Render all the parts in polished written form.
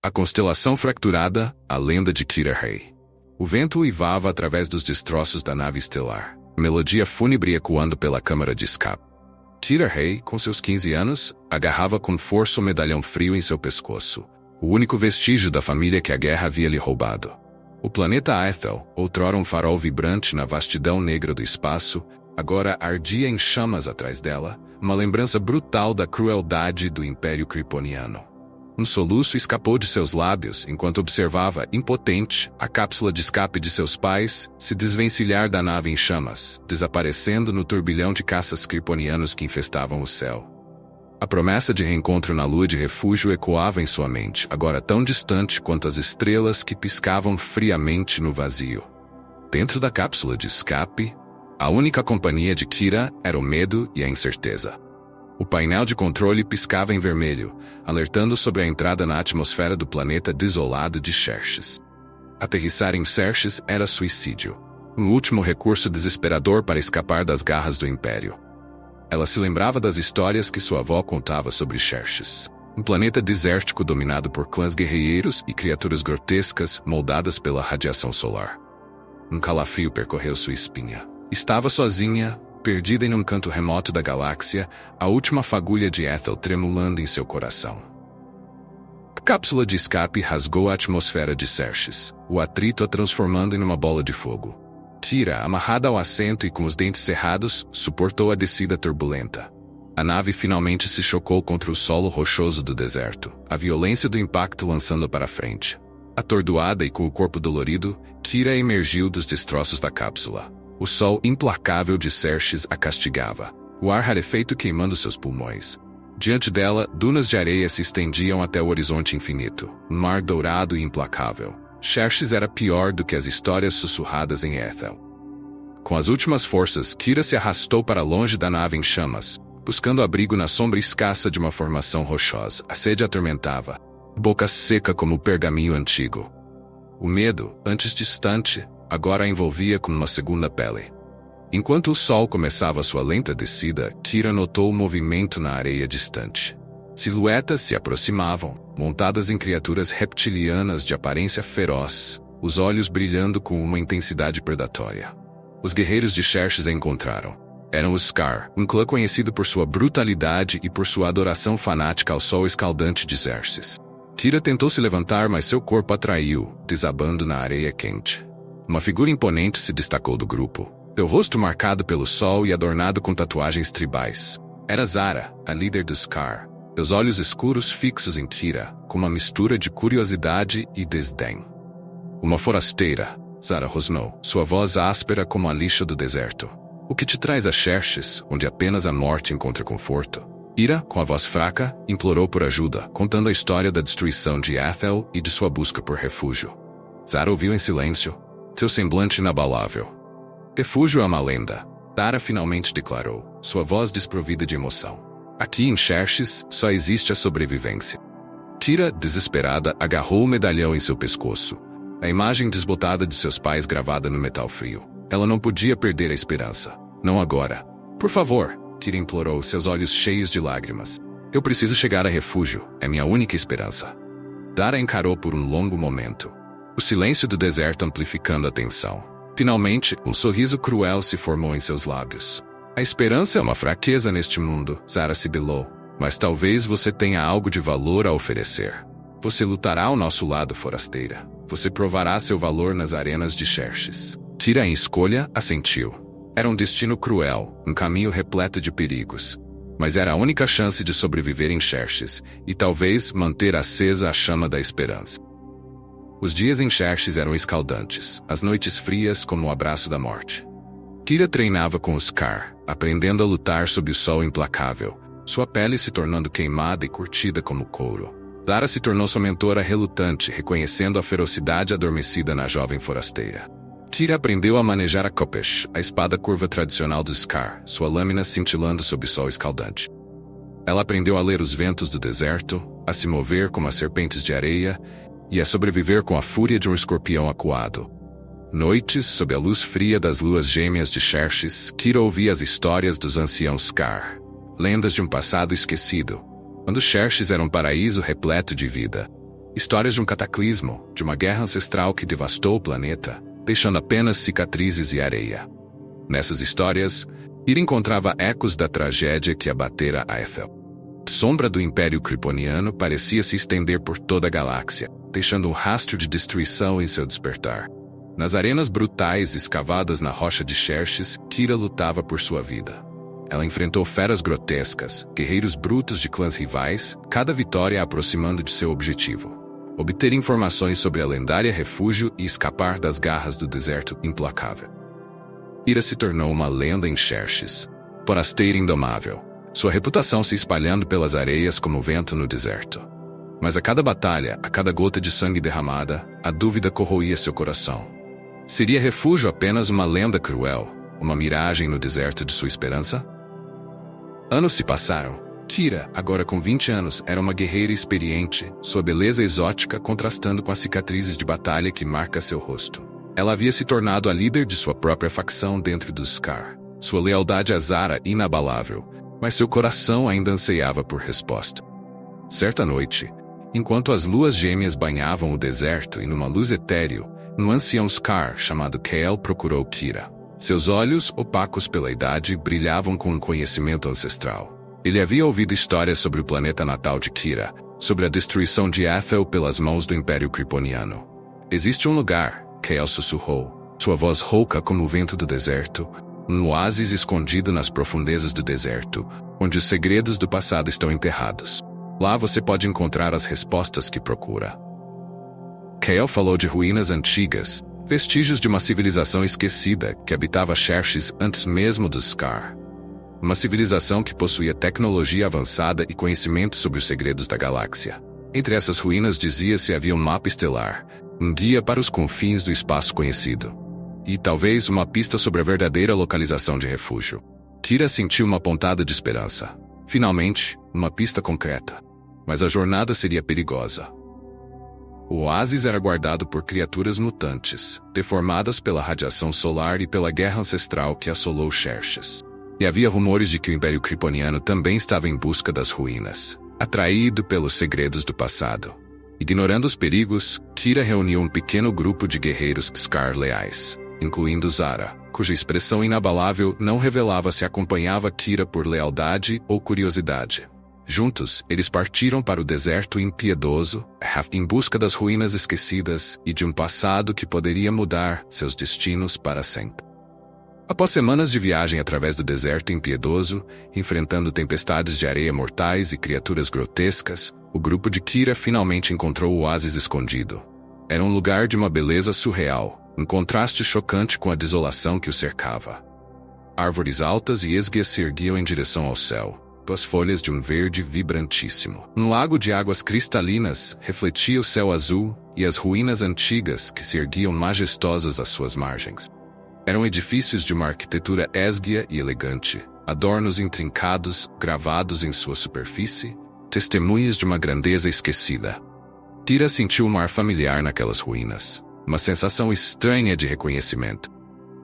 A constelação fracturada, a lenda de Kira Rei. O vento uivava através dos destroços da nave estelar, melodia fúnebre ecoando pela câmara de escape. Kira Rei, com seus 15 anos, agarrava com força o medalhão frio em seu pescoço, o único vestígio da família que a guerra havia lhe roubado. O planeta Aethel, outrora um farol vibrante na vastidão negra do espaço, agora ardia em chamas atrás dela, uma lembrança brutal da crueldade do Império Kryptoniano. Um soluço escapou de seus lábios enquanto observava, impotente, a cápsula de escape de seus pais se desvencilhar da nave em chamas, desaparecendo no turbilhão de caças kryptonianos que infestavam o céu. A promessa de reencontro na lua de refúgio ecoava em sua mente, agora tão distante quanto as estrelas que piscavam friamente no vazio. Dentro da cápsula de escape, a única companhia de Kira era o medo e a incerteza. O painel de controle piscava em vermelho, alertando sobre a entrada na atmosfera do planeta desolado de Xerxes. Aterrissar em Xerxes era suicídio, um último recurso desesperador para escapar das garras do Império. Ela se lembrava das histórias que sua avó contava sobre Xerxes, um planeta desértico dominado por clãs guerreiros e criaturas grotescas moldadas pela radiação solar. Um calafrio percorreu sua espinha. Estava sozinha, perdida em um canto remoto da galáxia, a última fagulha de Ethel tremulando em seu coração. A cápsula de escape rasgou a atmosfera de Xerxes, o atrito a transformando em uma bola de fogo. Kira, amarrada ao assento e com os dentes cerrados, suportou a descida turbulenta. A nave finalmente se chocou contra o solo rochoso do deserto, a violência do impacto lançando-a para frente. Atordoada e com o corpo dolorido, Kira emergiu dos destroços da cápsula. O sol implacável de Xerxes a castigava, o ar rarefeito queimando seus pulmões. Diante dela, dunas de areia se estendiam até o horizonte infinito, um mar dourado e implacável. Xerxes era pior do que as histórias sussurradas em Ethel. Com as últimas forças, Kira se arrastou para longe da nave em chamas, buscando abrigo na sombra escassa de uma formação rochosa. A sede atormentava, boca seca como o pergaminho antigo. O medo, antes distante, agora a envolvia como uma segunda pele. Enquanto o sol começava sua lenta descida, Kira notou o movimento na areia distante. Silhuetas se aproximavam, montadas em criaturas reptilianas de aparência feroz, os olhos brilhando com uma intensidade predatória. Os guerreiros de Xerxes a encontraram. Eram os Scar, um clã conhecido por sua brutalidade e por sua adoração fanática ao sol escaldante de Xerxes. Kira tentou se levantar, mas seu corpo a traiu, desabando na areia quente. Uma figura imponente se destacou do grupo, seu rosto marcado pelo sol e adornado com tatuagens tribais. Era Zara, a líder dos Scar, seus olhos escuros fixos em Kira, com uma mistura de curiosidade e desdém. Uma forasteira, Zara rosnou, sua voz áspera como a lixa do deserto. O que te traz a Xerxes, onde apenas a morte encontra conforto? Kira, com a voz fraca, implorou por ajuda, contando a história da destruição de Ethel e de sua busca por refúgio. Zara ouviu em silêncio, seu semblante inabalável. Refúgio é uma lenda, Zara finalmente declarou, sua voz desprovida de emoção. Aqui em Xerxes, só existe a sobrevivência. Kira, desesperada, agarrou o medalhão em seu pescoço, a imagem desbotada de seus pais gravada no metal frio. Ela não podia perder a esperança. Não agora. Por favor, Kira implorou, seus olhos cheios de lágrimas. Eu preciso chegar a refúgio, é minha única esperança. Zara encarou por um longo momento. O silêncio do deserto amplificando a tensão. Finalmente, um sorriso cruel se formou em seus lábios. A esperança é uma fraqueza neste mundo, Zara sibilou. Mas talvez você tenha algo de valor a oferecer. Você lutará ao nosso lado, forasteira. Você provará seu valor nas arenas de Xerxes. Kira, em escolha, assentiu. Era um destino cruel, um caminho repleto de perigos. Mas era a única chance de sobreviver em Xerxes, e talvez manter acesa a chama da esperança. Os dias em Xerxes eram escaldantes, as noites frias como o abraço da morte. Kira treinava com os Scar, aprendendo a lutar sob o sol implacável, sua pele se tornando queimada e curtida como couro. Zara se tornou sua mentora relutante, reconhecendo a ferocidade adormecida na jovem forasteira. Kira aprendeu a manejar a Khopesh, a espada curva tradicional dos Scar, sua lâmina cintilando sob o sol escaldante. Ela aprendeu a ler os ventos do deserto, a se mover como as serpentes de areia e a sobreviver com a fúria de um escorpião acuado. Noites, sob a luz fria das luas gêmeas de Xerxes, Kira ouvia as histórias dos anciãos Scar, lendas de um passado esquecido, quando Xerxes era um paraíso repleto de vida. Histórias de um cataclismo, de uma guerra ancestral que devastou o planeta, deixando apenas cicatrizes e areia. Nessas histórias, Kira encontrava ecos da tragédia que abatera Aethel. A sombra do Império Kryptoniano parecia se estender por toda a galáxia, deixando um rastro de destruição em seu despertar. Nas arenas brutais escavadas na rocha de Xerxes, Kira lutava por sua vida. Ela enfrentou feras grotescas, guerreiros brutos de clãs rivais, cada vitória a aproximando de seu objetivo: obter informações sobre a lendária refúgio e escapar das garras do deserto implacável. Kira se tornou uma lenda em Xerxes, forasteira indomável, sua reputação se espalhando pelas areias como vento no deserto. Mas a cada batalha, a cada gota de sangue derramada, a dúvida corroía seu coração. Seria refúgio apenas uma lenda cruel, uma miragem no deserto de sua esperança? Anos se passaram. Kira, agora com 20 anos, era uma guerreira experiente, sua beleza exótica contrastando com as cicatrizes de batalha que marca seu rosto. Ela havia se tornado a líder de sua própria facção dentro dos Scar. Sua lealdade a Zara inabalável, mas seu coração ainda ansiava por resposta. Certa noite, enquanto as luas gêmeas banhavam o deserto e numa luz etéreo, um ancião Scar chamado Kael procurou Kira. Seus olhos, opacos pela idade, brilhavam com um conhecimento ancestral. Ele havia ouvido histórias sobre o planeta natal de Kira, sobre a destruição de Aethel pelas mãos do Império Kryptoniano. Existe um lugar, Kael sussurrou, sua voz rouca como o vento do deserto, um oásis escondido nas profundezas do deserto, onde os segredos do passado estão enterrados. Lá você pode encontrar as respostas que procura. Kael falou de ruínas antigas, vestígios de uma civilização esquecida que habitava Xerxes antes mesmo dos Scar. Uma civilização que possuía tecnologia avançada e conhecimento sobre os segredos da galáxia. Entre essas ruínas dizia-se havia um mapa estelar, um guia para os confins do espaço conhecido. E talvez uma pista sobre a verdadeira localização de refúgio. Kira sentiu uma pontada de esperança. Finalmente, uma pista concreta. Mas a jornada seria perigosa. O oásis era guardado por criaturas mutantes, deformadas pela radiação solar e pela guerra ancestral que assolou Xerxes. E havia rumores de que o Império Kryptoniano também estava em busca das ruínas, atraído pelos segredos do passado. Ignorando os perigos, Kira reuniu um pequeno grupo de guerreiros Scar leais, incluindo Zara, cuja expressão inabalável não revelava se acompanhava Kira por lealdade ou curiosidade. Juntos, eles partiram para o deserto impiedoso, em busca das ruínas esquecidas e de um passado que poderia mudar seus destinos para sempre. Após semanas de viagem através do deserto impiedoso, enfrentando tempestades de areia mortais e criaturas grotescas, o grupo de Kira finalmente encontrou o oásis escondido. Era um lugar de uma beleza surreal, um contraste chocante com a desolação que o cercava. Árvores altas e esguias se erguiam em direção ao céu, as folhas de um verde vibrantíssimo. Um lago de águas cristalinas refletia o céu azul e as ruínas antigas que se erguiam majestosas às suas margens. Eram edifícios de uma arquitetura esguia e elegante, adornos intrincados gravados em sua superfície, testemunhas de uma grandeza esquecida. Kira sentiu um ar familiar naquelas ruínas, uma sensação estranha de reconhecimento.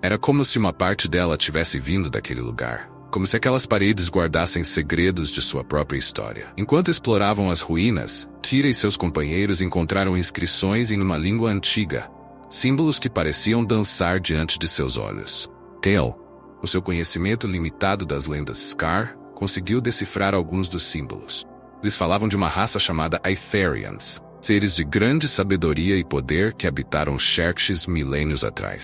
Era como se uma parte dela tivesse vindo daquele lugar, como se aquelas paredes guardassem segredos de sua própria história. Enquanto exploravam as ruínas, Kira e seus companheiros encontraram inscrições em uma língua antiga, símbolos que pareciam dançar diante de seus olhos. Kael, o seu conhecimento limitado das lendas Scar, conseguiu decifrar alguns dos símbolos. Eles falavam de uma raça chamada Aetherians, seres de grande sabedoria e poder que habitaram Xerxes milênios atrás.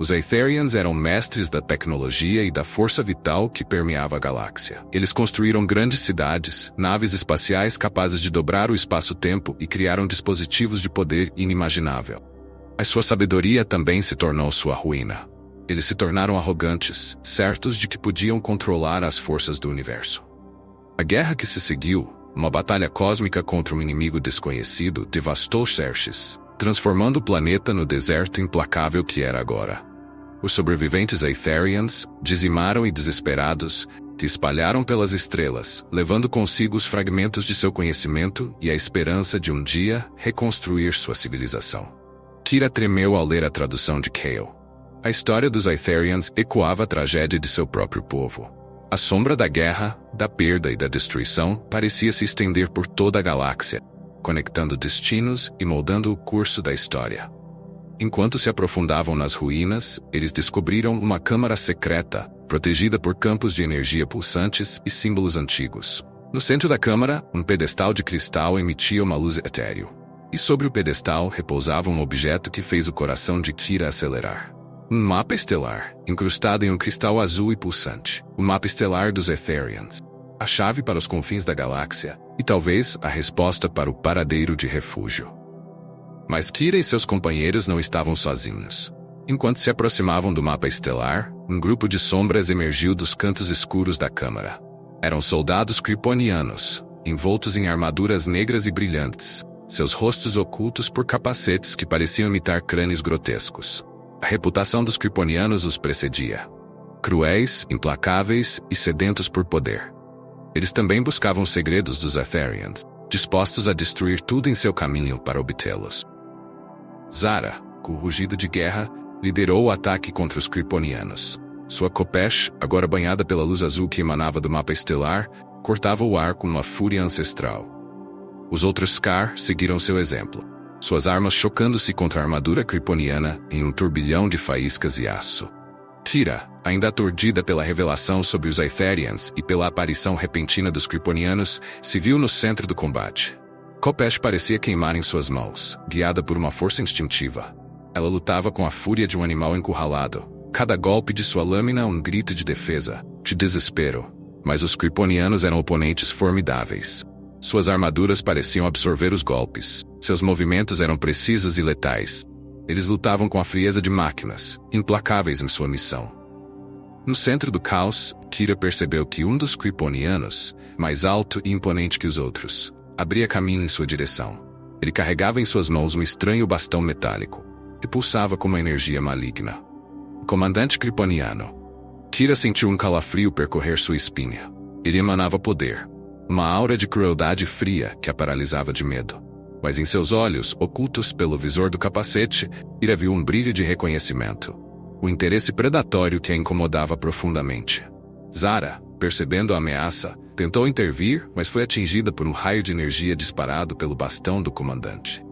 Os Aetherians eram mestres da tecnologia e da força vital que permeava a galáxia. Eles construíram grandes cidades, naves espaciais capazes de dobrar o espaço-tempo e criaram dispositivos de poder inimaginável. Mas sua sabedoria também se tornou sua ruína. Eles se tornaram arrogantes, certos de que podiam controlar as forças do universo. A guerra que se seguiu, uma batalha cósmica contra um inimigo desconhecido, devastou Xerxes, transformando o planeta no deserto implacável que era agora. Os sobreviventes Aetherians, dizimaram e desesperados, se espalharam pelas estrelas, levando consigo os fragmentos de seu conhecimento e a esperança de um dia reconstruir sua civilização. Kira tremeu ao ler a tradução de Kael. A história dos Aetherians ecoava a tragédia de seu próprio povo. A sombra da guerra, da perda e da destruição parecia se estender por toda a galáxia, conectando destinos e moldando o curso da história. Enquanto se aprofundavam nas ruínas, eles descobriram uma câmara secreta, protegida por campos de energia pulsantes e símbolos antigos. No centro da câmara, um pedestal de cristal emitia uma luz etéreo. E sobre o pedestal repousava um objeto que fez o coração de Kira acelerar. Um mapa estelar, incrustado em um cristal azul e pulsante. O mapa estelar dos Etherians. A chave para os confins da galáxia, e talvez a resposta para o paradeiro de refúgio. Mas Kira e seus companheiros não estavam sozinhos. Enquanto se aproximavam do mapa estelar, um grupo de sombras emergiu dos cantos escuros da câmara. Eram soldados kryptonianos, envoltos em armaduras negras e brilhantes, seus rostos ocultos por capacetes que pareciam imitar crânios grotescos. A reputação dos kryptonianos os precedia. Cruéis, implacáveis e sedentos por poder. Eles também buscavam os segredos dos Etherians, dispostos a destruir tudo em seu caminho para obtê-los. Zara, com o rugido de guerra, liderou o ataque contra os kryptonianos. Sua Khopesh, agora banhada pela luz azul que emanava do mapa estelar, cortava o ar com uma fúria ancestral. Os outros Scar seguiram seu exemplo, suas armas chocando-se contra a armadura kryptoniana em um turbilhão de faíscas e aço. Kira, ainda aturdida pela revelação sobre os Etherians e pela aparição repentina dos kryptonianos, se viu no centro do combate. Khopesh parecia queimar em suas mãos, guiada por uma força instintiva. Ela lutava com a fúria de um animal encurralado, cada golpe de sua lâmina um grito de defesa, de desespero. Mas os kryptonianos eram oponentes formidáveis. Suas armaduras pareciam absorver os golpes, seus movimentos eram precisos e letais. Eles lutavam com a frieza de máquinas, implacáveis em sua missão. No centro do caos, Kira percebeu que um dos kryptonianos, mais alto e imponente que os outros, abria caminho em sua direção. Ele carregava em suas mãos um estranho bastão metálico, e pulsava com uma energia maligna. O comandante kryptoniano. Kira sentiu um calafrio percorrer sua espinha. Ele emanava poder, uma aura de crueldade fria que a paralisava de medo. Mas em seus olhos, ocultos pelo visor do capacete, Kira viu um brilho de reconhecimento. O interesse predatório que a incomodava profundamente. Zara, percebendo a ameaça, tentou intervir, mas foi atingida por um raio de energia disparado pelo bastão do comandante.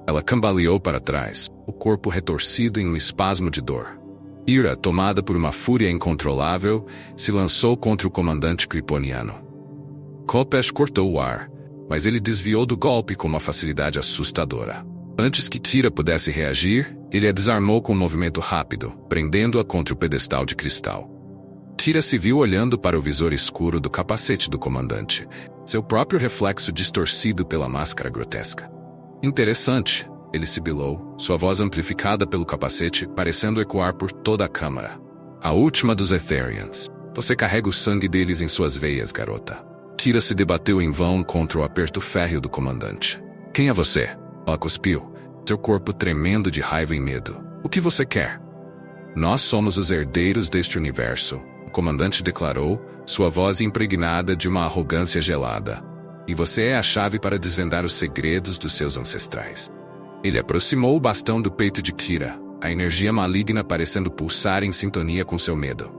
Ela cambaleou para trás, o corpo retorcido em um espasmo de dor. Kira, tomada por uma fúria incontrolável, se lançou contra o comandante kryptoniano. Khopesh cortou o ar, mas ele desviou do golpe com uma facilidade assustadora. Antes que Kira pudesse reagir, ele a desarmou com um movimento rápido, prendendo-a contra o pedestal de cristal. Kira se viu olhando para o visor escuro do capacete do comandante, seu próprio reflexo distorcido pela máscara grotesca. Interessante, ele sibilou, sua voz amplificada pelo capacete, parecendo ecoar por toda a câmara. A última dos Etherians. Você carrega o sangue deles em suas veias, garota. Kira se debateu em vão contra o aperto férreo do comandante. Quem é você? Ela cuspiu, seu corpo tremendo de raiva e medo. O que você quer? Nós somos os herdeiros deste universo, o comandante declarou, sua voz impregnada de uma arrogância gelada. E você é a chave para desvendar os segredos dos seus ancestrais. Ele aproximou o bastão do peito de Kira, a energia maligna parecendo pulsar em sintonia com seu medo.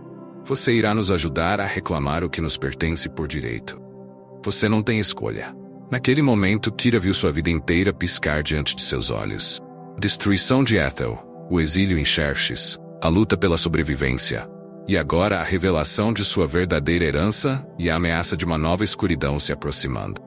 Você irá nos ajudar a reclamar o que nos pertence por direito. Você não tem escolha. Naquele momento, Kira viu sua vida inteira piscar diante de seus olhos. A destruição de Ethel, o exílio em Xerxes, a luta pela sobrevivência. E agora a revelação de sua verdadeira herança e a ameaça de uma nova escuridão se aproximando.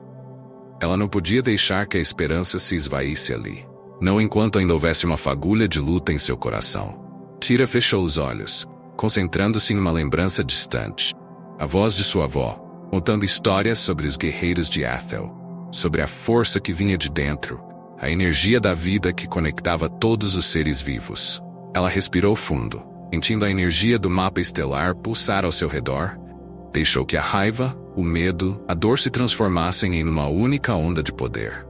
Ela não podia deixar que a esperança se esvaísse ali. Não enquanto ainda houvesse uma fagulha de luta em seu coração. Kira fechou os olhos, concentrando-se em uma lembrança distante. A voz de sua avó, contando histórias sobre os guerreiros de Ethel, sobre a força que vinha de dentro, a energia da vida que conectava todos os seres vivos. Ela respirou fundo, sentindo a energia do mapa estelar pulsar ao seu redor. Deixou que a raiva, o medo, a dor se transformassem em uma única onda de poder.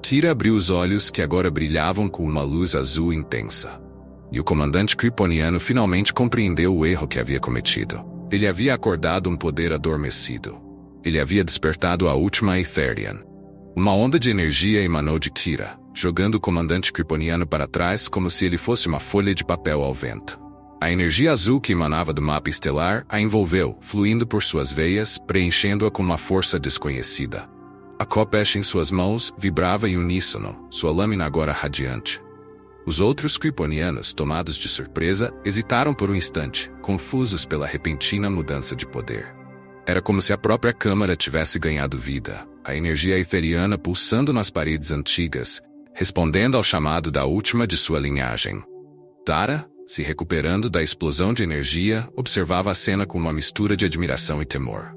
Kira abriu os olhos que agora brilhavam com uma luz azul intensa. E o comandante kryptoniano finalmente compreendeu o erro que havia cometido. Ele havia acordado um poder adormecido. Ele havia despertado a última Etherian. Uma onda de energia emanou de Kira, jogando o comandante kryptoniano para trás como se ele fosse uma folha de papel ao vento. A energia azul que emanava do mapa estelar a envolveu, fluindo por suas veias, preenchendo-a com uma força desconhecida. A Khopesh em suas mãos vibrava em uníssono, sua lâmina agora radiante. Os outros kryptonianos, tomados de surpresa, hesitaram por um instante, confusos pela repentina mudança de poder. Era como se a própria câmara tivesse ganhado vida, a energia etheriana pulsando nas paredes antigas, respondendo ao chamado da última de sua linhagem. Tara, se recuperando da explosão de energia, observava a cena com uma mistura de admiração e temor.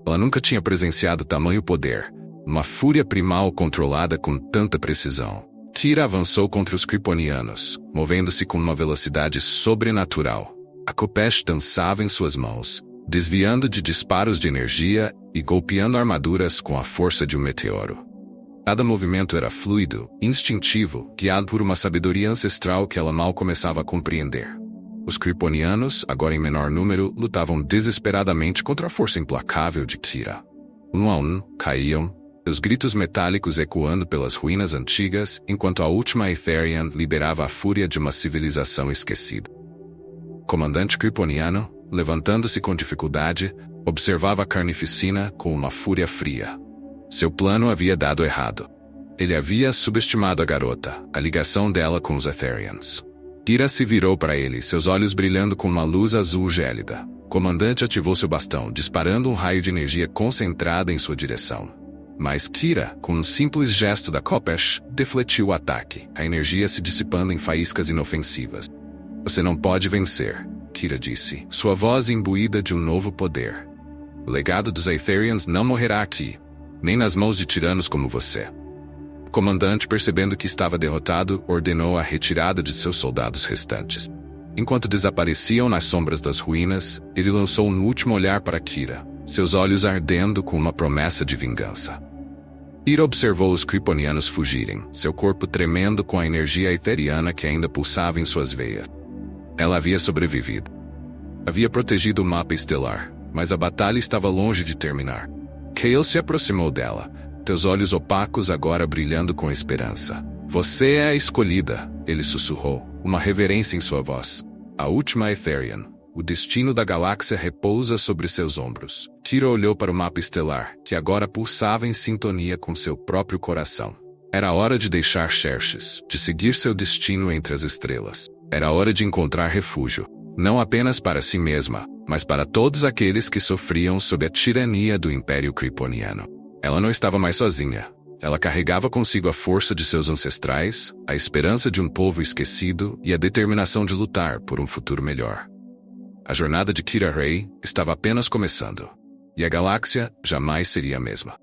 Ela nunca tinha presenciado tamanho poder, uma fúria primal controlada com tanta precisão. Kira avançou contra os kryptonianos, movendo-se com uma velocidade sobrenatural. A Khopesh dançava em suas mãos, desviando de disparos de energia e golpeando armaduras com a força de um meteoro. Cada movimento era fluido, instintivo, guiado por uma sabedoria ancestral que ela mal começava a compreender. Os kryptonianos, agora em menor número, lutavam desesperadamente contra a força implacável de Kira. Um a um, caíam, seus gritos metálicos ecoando pelas ruínas antigas, enquanto a última Etherian liberava a fúria de uma civilização esquecida. O comandante kryptoniano, levantando-se com dificuldade, observava a carnificina com uma fúria fria. Seu plano havia dado errado. Ele havia subestimado a garota, a ligação dela com os Etherians. Kira se virou para ele, seus olhos brilhando com uma luz azul gélida. O comandante ativou seu bastão, disparando um raio de energia concentrada em sua direção. Mas Kira, com um simples gesto da Khopesh, defletiu o ataque, a energia se dissipando em faíscas inofensivas. Você não pode vencer, Kira disse, sua voz imbuída de um novo poder. O legado dos Etherians não morrerá aqui, nem nas mãos de tiranos como você. O comandante, percebendo que estava derrotado, ordenou a retirada de seus soldados restantes. Enquanto desapareciam nas sombras das ruínas, ele lançou um último olhar para Kira, seus olhos ardendo com uma promessa de vingança. Kira observou os kryptonianos fugirem, seu corpo tremendo com a energia etheriana que ainda pulsava em suas veias. Ela havia sobrevivido. Havia protegido o mapa estelar, mas a batalha estava longe de terminar. Kael se aproximou dela, teus olhos opacos agora brilhando com esperança. Você é a escolhida, ele sussurrou, uma reverência em sua voz. A última Etherian. O destino da galáxia repousa sobre seus ombros. Kira olhou para o mapa estelar, que agora pulsava em sintonia com seu próprio coração. Era hora de deixar Xerxes, de seguir seu destino entre as estrelas. Era hora de encontrar refúgio, não apenas para si mesma, mas para todos aqueles que sofriam sob a tirania do Império Kryptoniano. Ela não estava mais sozinha. Ela carregava consigo a força de seus ancestrais, a esperança de um povo esquecido e a determinação de lutar por um futuro melhor. A jornada de Kira Rey estava apenas começando, e a galáxia jamais seria a mesma.